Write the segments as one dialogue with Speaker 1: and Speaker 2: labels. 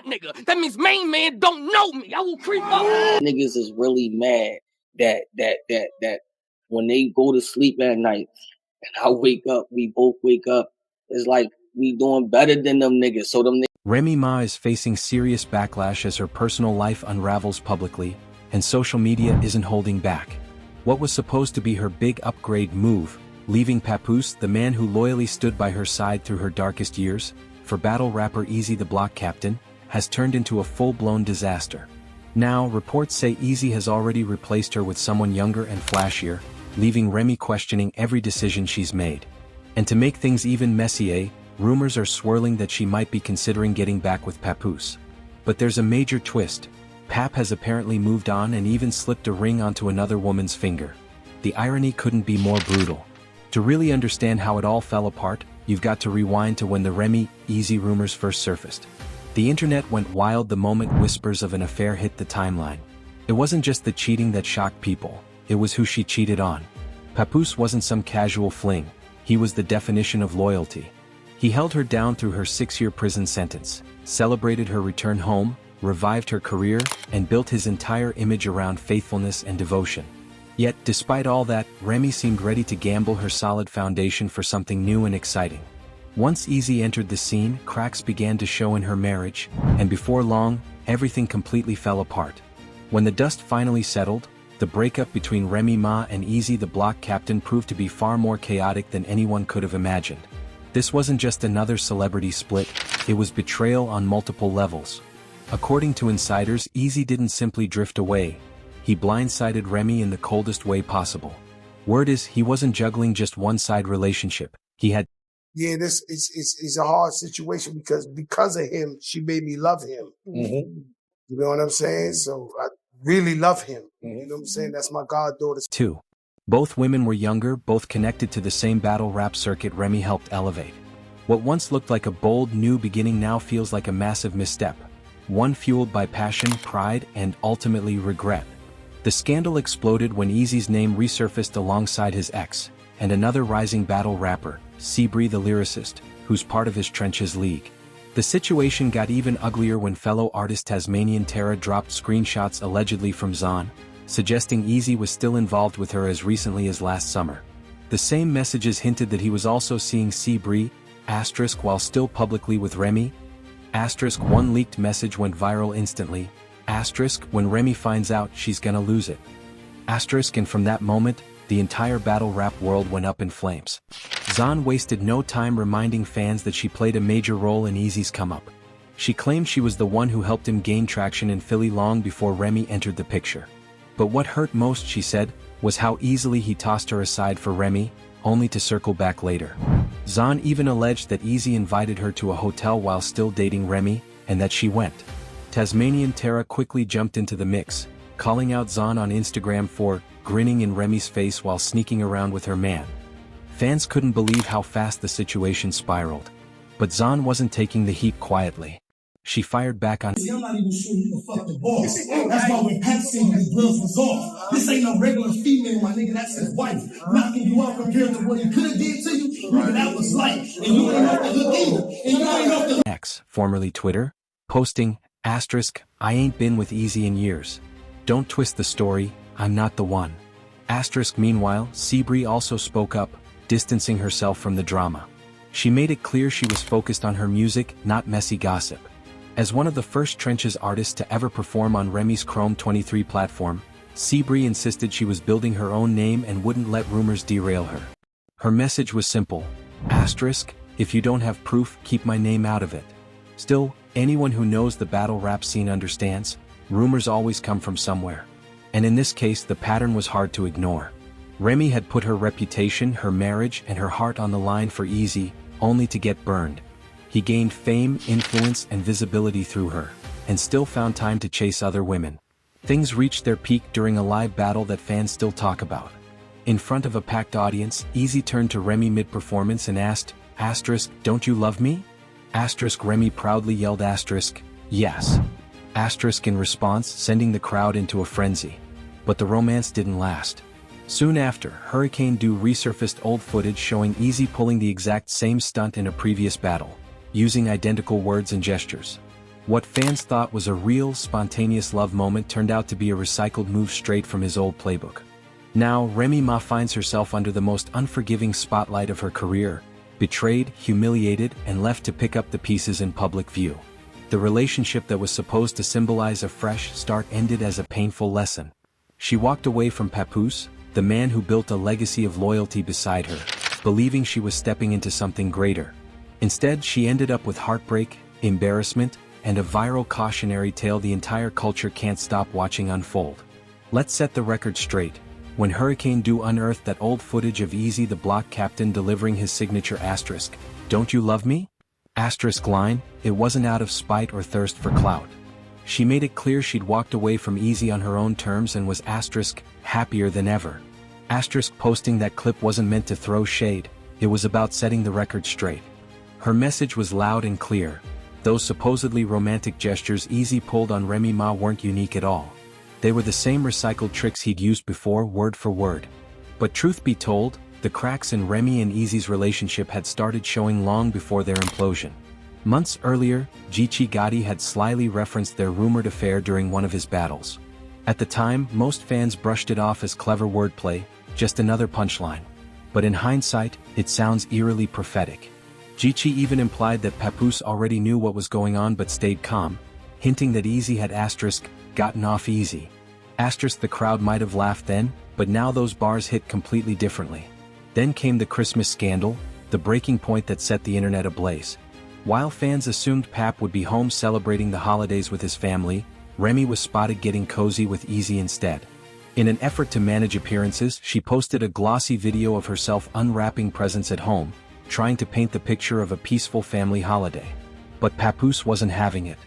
Speaker 1: nigga. That means main man don't know me. I will creep up.
Speaker 2: Niggas is really mad that when they go to sleep at night and I wake up, we both wake up, it's like we doing better than them niggas. So them niggas.
Speaker 3: Remy Ma is facing serious backlash as her personal life unravels publicly, and social media isn't holding back. What was supposed to be her big upgrade move, leaving Papoose, the man who loyally stood by her side through her darkest years, for battle rapper Eazy the Block Captain, has turned into a full-blown disaster. Now, reports say Eazy has already replaced her with someone younger and flashier, leaving Remy questioning every decision she's made. And to make things even messier, rumors are swirling that she might be considering getting back with Papoose. But there's a major twist. Pap has apparently moved on and even slipped a ring onto another woman's finger. The irony couldn't be more brutal. To really understand how it all fell apart, you've got to rewind to when the Remy, Eazy rumors first surfaced. The internet went wild the moment whispers of an affair hit the timeline. It wasn't just the cheating that shocked people, it was who she cheated on. Papoose wasn't some casual fling, he was the definition of loyalty. He held her down through her 6-year prison sentence, celebrated her return home, revived her career, and built his entire image around faithfulness and devotion. Yet, despite all that, Remy seemed ready to gamble her solid foundation for something new and exciting. Once Eazy entered the scene, cracks began to show in her marriage, and before long, everything completely fell apart. When the dust finally settled, the breakup between Remy Ma and Eazy the Block Captain proved to be far more chaotic than anyone could have imagined. This wasn't just another celebrity split, it was betrayal on multiple levels. According to insiders, Eazy didn't simply drift away. He blindsided Remy in the coldest way possible. Word is, he wasn't juggling just one-side relationship. He had.
Speaker 4: Yeah, this is a hard situation because of him, she made me love him. Mm-hmm. You know what I'm saying? So I really love him. Mm-hmm. You know what I'm saying? That's my goddaughter.
Speaker 3: 2. Both women were younger, both connected to the same battle rap circuit Remy helped elevate. What once looked like a bold new beginning now feels like a massive misstep. One fueled by passion, pride, and ultimately regret. The scandal exploded when Eazy's name resurfaced alongside his ex, and another rising battle rapper, Seabree the lyricist, who's part of his Trenches League. The situation got even uglier when fellow artist Tasmanian Terra dropped screenshots allegedly from Zon, suggesting Eazy was still involved with her as recently as last summer. The same messages hinted that he was also seeing Seabree, * while still publicly with Remy. * one leaked message went viral instantly. * when Remy finds out, she's gonna lose it. * and from that moment, the entire battle rap world went up in flames. Zon wasted no time reminding fans that she played a major role in Eazy's come-up. She claimed she was the one who helped him gain traction in Philly long before Remy entered the picture. But what hurt most, she said, was how easily he tossed her aside for Remy, only to circle back later. Zon even alleged that Eazy invited her to a hotel while still dating Remy, and that she went. Tasmanian Terra quickly jumped into the mix, calling out Zon on Instagram for grinning in Remy's face while sneaking around with her man. Fans couldn't believe how fast the situation spiraled. But Zon wasn't taking the heat quietly. She fired back on.
Speaker 5: I'm not even sure you can fuck the boss. That's why when Pat seen his gloves was off. This ain't no regular female, my nigga, that's his wife. Knocking you out compared to what he could have did to you, nigga, that was life. And you ain't off the hook either. And you ain't off the hook.
Speaker 3: X, formerly Twitter, posting, *, I ain't been with Eazy in years. Don't twist the story, I'm not the one. * meanwhile, Seabree also spoke up, distancing herself from the drama. She made it clear she was focused on her music, not messy gossip. As one of the first Trenches artists to ever perform on Remy's Chrome 23 platform, Seabree insisted she was building her own name and wouldn't let rumors derail her. Her message was simple, *, if you don't have proof, keep my name out of it. Still, anyone who knows the battle rap scene understands, rumors always come from somewhere. And in this case, the pattern was hard to ignore. Remy had put her reputation, her marriage, and her heart on the line for Eazy, only to get burned. He gained fame, influence, and visibility through her, and still found time to chase other women. Things reached their peak during a live battle that fans still talk about. In front of a packed audience, Eazy turned to Remy mid-performance and asked, *, don't you love me? * Remy proudly yelled *, yes. * in response, sending the crowd into a frenzy. But the romance didn't last. Soon after, Hurricane Dew resurfaced old footage showing Eazy pulling the exact same stunt in a previous battle, using identical words and gestures. What fans thought was a real, spontaneous love moment turned out to be a recycled move straight from his old playbook. Now, Remy Ma finds herself under the most unforgiving spotlight of her career, betrayed, humiliated, and left to pick up the pieces in public view. The relationship that was supposed to symbolize a fresh start ended as a painful lesson. She walked away from Papoose, the man who built a legacy of loyalty beside her, believing she was stepping into something greater. Instead, she ended up with heartbreak, embarrassment, and a viral cautionary tale the entire culture can't stop watching unfold. Let's set the record straight. When Hurricane Du unearthed that old footage of Eazy the block captain delivering his signature asterisk, "Don't you love me?" asterisk line, it wasn't out of spite or thirst for clout. She made it clear she'd walked away from Eazy on her own terms and was asterisk happier than ever. Asterisk posting that clip wasn't meant to throw shade, it was about setting the record straight. Her message was loud and clear. Those supposedly romantic gestures Eazy pulled on Remy Ma weren't unique at all. They were the same recycled tricks he'd used before, word for word. But truth be told, the cracks in Remy and Eazy's relationship had started showing long before their implosion. Months earlier, Geechee Gotti had slyly referenced their rumored affair during one of his battles. At the time, most fans brushed it off as clever wordplay, just another punchline. But in hindsight, it sounds eerily prophetic. Geechee even implied that Papoose already knew what was going on but stayed calm, hinting that Eazy had gotten off easy. The crowd might have laughed then, but now those bars hit completely differently. Then came the Christmas scandal, the breaking point that set the internet ablaze. While fans assumed Pap would be home celebrating the holidays with his family, Remy was spotted getting cozy with Eazy instead. In an effort to manage appearances, she posted a glossy video of herself unwrapping presents at home, trying to paint the picture of a peaceful family holiday. But Papoose wasn't having it.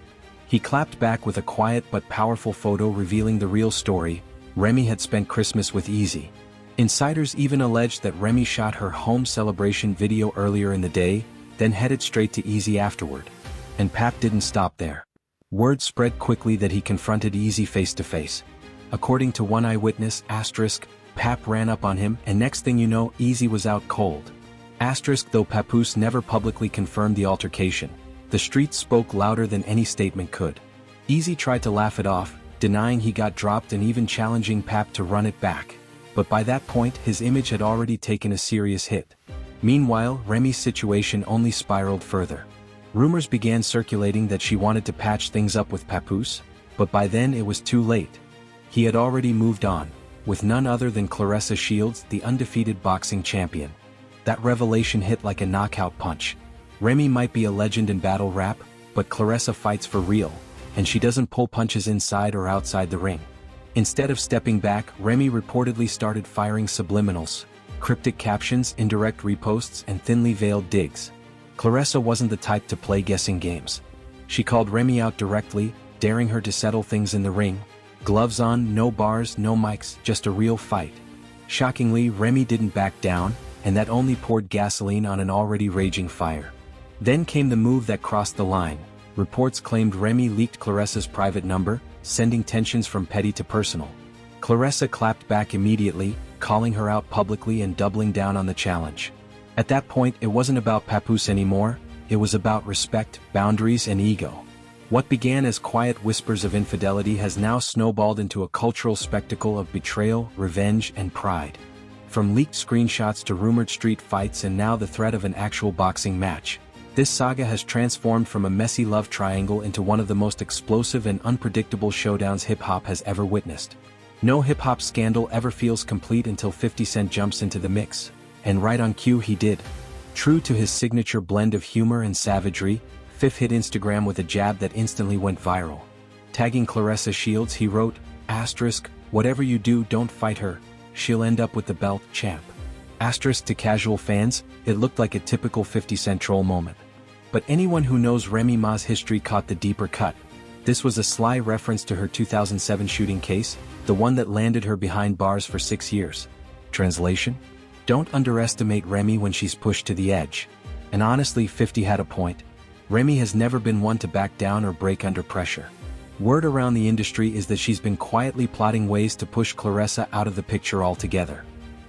Speaker 3: He clapped back with a quiet but powerful photo revealing the real story. Remy had spent Christmas with Eazy. Insiders even alleged that Remy shot her home celebration video earlier in the day, then headed straight to Eazy afterward. And Pap didn't stop there. Word spread quickly that he confronted Eazy face to face. According to one eyewitness, Pap ran up on him, and next thing you know, Eazy was out cold. Though Papoose never publicly confirmed the altercation, the streets spoke louder than any statement could. Eazy tried to laugh it off, denying he got dropped and even challenging Pap to run it back. But by that point, his image had already taken a serious hit. Meanwhile, Remy's situation only spiraled further. Rumors began circulating that she wanted to patch things up with Papoose, but by then it was too late. He had already moved on, with none other than Claressa Shields, the undefeated boxing champion. That revelation hit like a knockout punch. Remy might be a legend in battle rap, but Claressa fights for real, and she doesn't pull punches inside or outside the ring. Instead of stepping back, Remy reportedly started firing subliminals, cryptic captions, indirect reposts, and thinly veiled digs. Claressa wasn't the type to play guessing games. She called Remy out directly, daring her to settle things in the ring. Gloves on, no bars, no mics, just a real fight. Shockingly, Remy didn't back down, and that only poured gasoline on an already raging fire. Then came the move that crossed the line. Reports claimed Remy leaked Claressa's private number, sending tensions from petty to personal. Claressa clapped back immediately, calling her out publicly and doubling down on the challenge. At that point, it wasn't about Papoose anymore, it was about respect, boundaries, and ego. What began as quiet whispers of infidelity has now snowballed into a cultural spectacle of betrayal, revenge, and pride. From leaked screenshots to rumored street fights and now the threat of an actual boxing match, this saga has transformed from a messy love triangle into one of the most explosive and unpredictable showdowns hip-hop has ever witnessed. No hip-hop scandal ever feels complete until 50 Cent jumps into the mix, and right on cue he did. True to his signature blend of humor and savagery, Fifth hit Instagram with a jab that instantly went viral. Tagging Claressa Shields, he wrote, "Whatever you do, don't fight her. She'll end up with the belt, champ." To casual fans, it looked like a typical 50 Cent troll moment. But anyone who knows Remy Ma's history caught the deeper cut. This was a sly reference to her 2007 shooting case, the one that landed her behind bars for 6 years. Translation? Don't underestimate Remy when she's pushed to the edge. And honestly, 50 had a point. Remy has never been one to back down or break under pressure. Word around the industry is that she's been quietly plotting ways to push Claressa out of the picture altogether.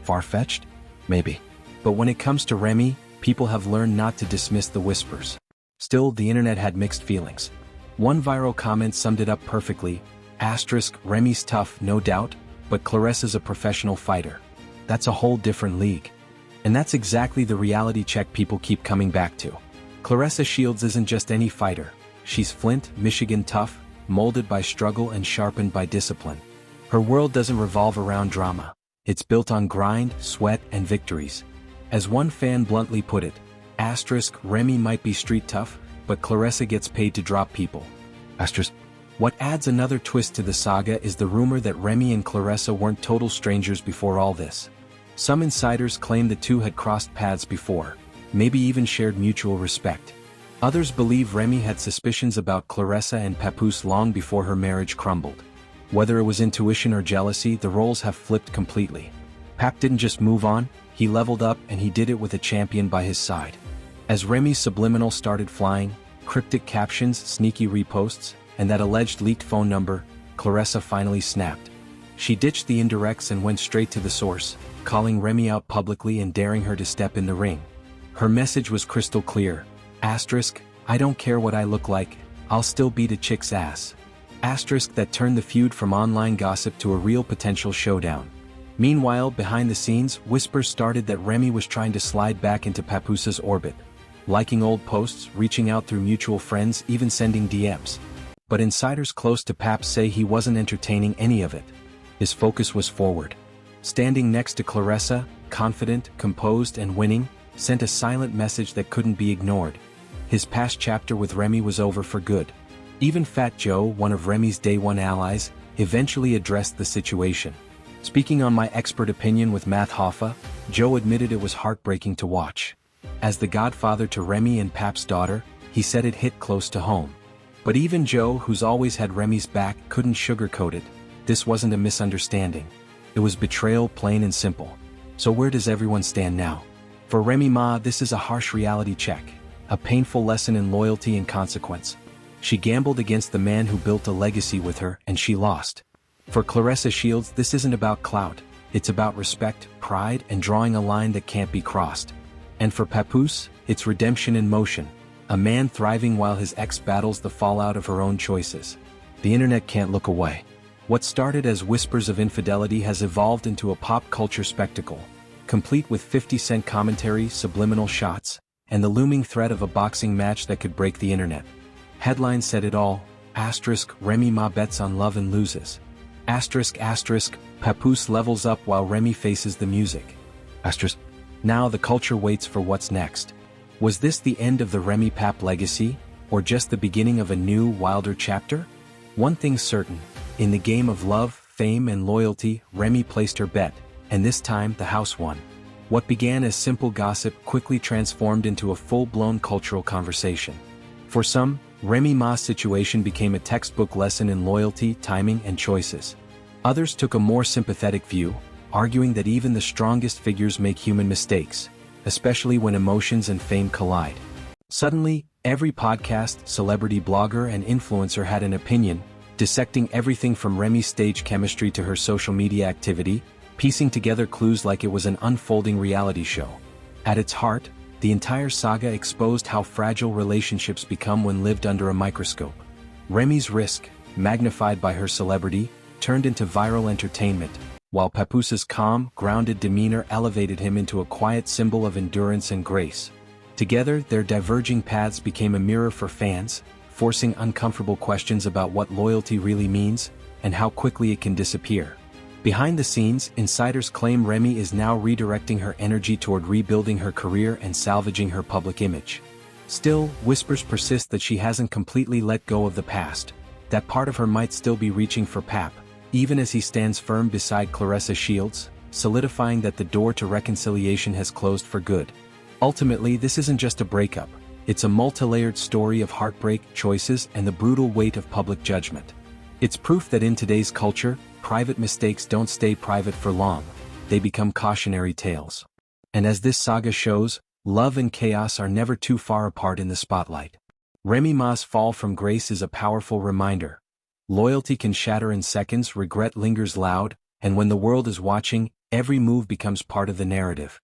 Speaker 3: Far-fetched? Maybe. But when it comes to Remy, people have learned not to dismiss the whispers. Still, the internet had mixed feelings. One viral comment summed it up perfectly, asterisk, Remy's tough, no doubt, but Claressa's a professional fighter. That's a whole different league. And that's exactly the reality check people keep coming back to. Claressa Shields isn't just any fighter. She's Flint, Michigan tough, molded by struggle and sharpened by discipline. Her world doesn't revolve around drama. It's built on grind, sweat, and victories. As one fan bluntly put it, asterisk, Remy might be street tough, but Claressa gets paid to drop people. Asterisk. What adds another twist to the saga is the rumor that Remy and Claressa weren't total strangers before all this. Some insiders claim the two had crossed paths before, maybe even shared mutual respect. Others believe Remy had suspicions about Claressa and Papoose long before her marriage crumbled. Whether it was intuition or jealousy, the roles have flipped completely. Pap didn't just move on, he leveled up, and he did it with a champion by his side. As Remy's subliminal started flying, cryptic captions, sneaky reposts, and that alleged leaked phone number, Claressa finally snapped. She ditched the indirects and went straight to the source, calling Remy out publicly and daring her to step in the ring. Her message was crystal clear. Asterisk, I don't care what I look like, I'll still beat a chick's ass. Asterisk that turned the feud from online gossip to a real potential showdown. Meanwhile, behind the scenes, whispers started that Remy was trying to slide back into Papoose's orbit. Liking old posts, reaching out through mutual friends, even sending DMs. But insiders close to Pap say he wasn't entertaining any of it. His focus was forward. Standing next to Claressa, confident, composed, and winning, sent a silent message that couldn't be ignored. His past chapter with Remy was over for good. Even Fat Joe, one of Remy's day one allies, eventually addressed the situation. Speaking on My Expert Opinion with Matt Hoffa, Joe admitted it was heartbreaking to watch. As the godfather to Remy and Pap's daughter, he said it hit close to home. But even Joe, who's always had Remy's back, couldn't sugarcoat it. This wasn't a misunderstanding. It was betrayal, plain and simple. So where does everyone stand now? For Remy Ma, this is a harsh reality check. A painful lesson in loyalty and consequence. She gambled against the man who built a legacy with her, and she lost. For Claressa Shields, this isn't about clout. It's about respect, pride, and drawing a line that can't be crossed. And for Papoose, it's redemption in motion. A man thriving while his ex battles the fallout of her own choices. The internet can't look away. What started as whispers of infidelity has evolved into a pop culture spectacle, complete with 50-cent commentary, subliminal shots, and the looming threat of a boxing match that could break the internet. Headlines said it all, asterisk, Remy Ma bets on love and loses. Asterisk, asterisk, Papoose levels up while Remy faces the music. Asterisk. Now the culture waits for what's next. Was this the end of the Remy Pap legacy, or just the beginning of a new, wilder chapter? One thing's certain, in the game of love, fame, and loyalty, Remy placed her bet, and this time the house won. What began as simple gossip quickly transformed into a full-blown cultural conversation. For some, Remy Ma's situation became a textbook lesson in loyalty, timing, and choices. Others took a more sympathetic view, arguing that even the strongest figures make human mistakes, especially when emotions and fame collide. Suddenly, every podcast, celebrity blogger, and influencer had an opinion, dissecting everything from Remy's stage chemistry to her social media activity, piecing together clues like it was an unfolding reality show. At its heart, the entire saga exposed how fragile relationships become when lived under a microscope. Remy's risk, magnified by her celebrity, turned into viral entertainment, while Papoose's calm, grounded demeanor elevated him into a quiet symbol of endurance and grace. Together, their diverging paths became a mirror for fans, forcing uncomfortable questions about what loyalty really means, and how quickly it can disappear. Behind the scenes, insiders claim Remy is now redirecting her energy toward rebuilding her career and salvaging her public image. Still, whispers persist that she hasn't completely let go of the past, that part of her might still be reaching for Pap, even as he stands firm beside Claressa Shields, solidifying that the door to reconciliation has closed for good. Ultimately, this isn't just a breakup, it's a multi-layered story of heartbreak, choices, and the brutal weight of public judgment. It's proof that in today's culture, private mistakes don't stay private for long, they become cautionary tales. And as this saga shows, love and chaos are never too far apart in the spotlight. Remy Ma's fall from grace is a powerful reminder. Loyalty can shatter in seconds, regret lingers loud, and when the world is watching, every move becomes part of the narrative.